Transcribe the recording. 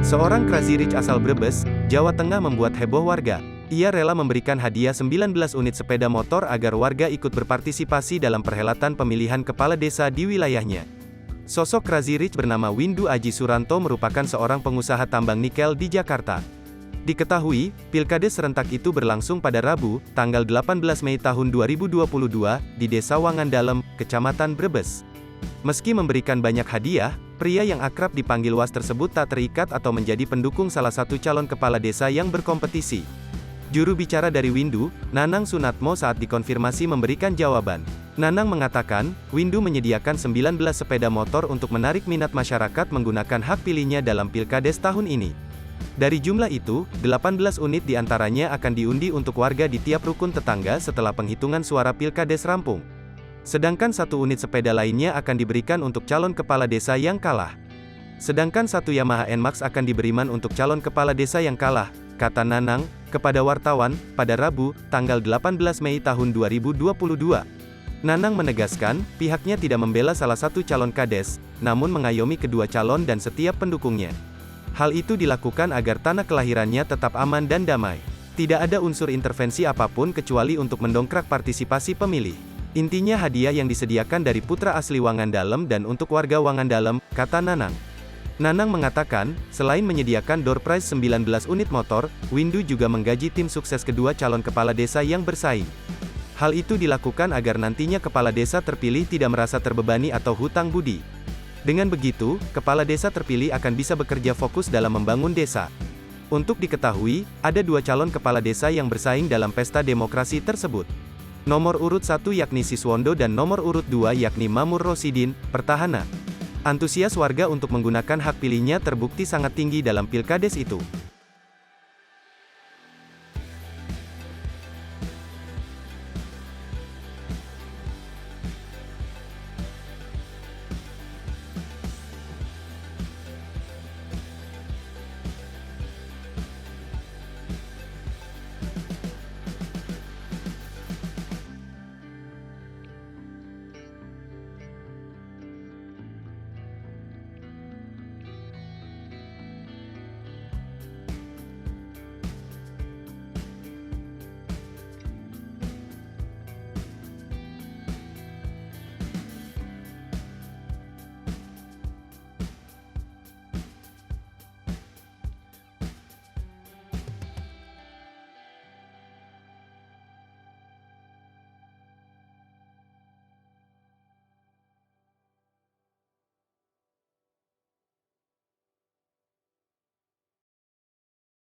Seorang Crazy Rich asal Brebes, Jawa Tengah membuat heboh warga. Ia rela memberikan hadiah 19 unit sepeda motor agar warga ikut berpartisipasi dalam perhelatan pemilihan kepala desa di wilayahnya. Sosok Crazy Rich bernama Windu Aji Suranto merupakan seorang pengusaha tambang nikel di Jakarta. Diketahui, pilkades serentak itu berlangsung pada Rabu, tanggal 18 Mei tahun 2022, di Desa Wangandalem, Kecamatan Brebes. Meski memberikan banyak hadiah, pria yang akrab dipanggil Was tersebut tak terikat atau menjadi pendukung salah satu calon kepala desa yang berkompetisi. Juru bicara dari Windu, Nanang Sunatmo saat dikonfirmasi memberikan jawaban. Nanang mengatakan, Windu menyediakan 19 sepeda motor untuk menarik minat masyarakat menggunakan hak pilihnya dalam pilkades tahun ini. Dari jumlah itu, 18 unit diantaranya akan diundi untuk warga di tiap rukun tetangga setelah penghitungan suara pilkades rampung. Sedangkan 1 unit sepeda lainnya akan diberikan untuk calon kepala desa yang kalah. Sedangkan 1 Yamaha NMAX akan diberikan untuk calon kepala desa yang kalah, kata Nanang, kepada wartawan, pada Rabu, tanggal 18 Mei tahun 2022. Nanang menegaskan, pihaknya tidak membela salah satu calon kades, namun mengayomi kedua calon dan setiap pendukungnya. Hal itu dilakukan agar tanah kelahirannya tetap aman dan damai. Tidak ada unsur intervensi apapun kecuali untuk mendongkrak partisipasi pemilih. Intinya hadiah yang disediakan dari putra asli Wangandalem dan untuk warga Wangandalem, kata Nanang. Nanang mengatakan, selain menyediakan door prize 19 unit motor, Windu juga menggaji tim sukses kedua calon kepala desa yang bersaing. Hal itu dilakukan agar nantinya kepala desa terpilih tidak merasa terbebani atau hutang budi. Dengan begitu, kepala desa terpilih akan bisa bekerja fokus dalam membangun desa. Untuk diketahui, ada 2 calon kepala desa yang bersaing dalam pesta demokrasi tersebut. Nomor urut 1 yakni Siswondo dan nomor urut 2 yakni Mamur Rosidin, Pertahana. Antusias warga untuk menggunakan hak pilihnya terbukti sangat tinggi dalam pilkades itu.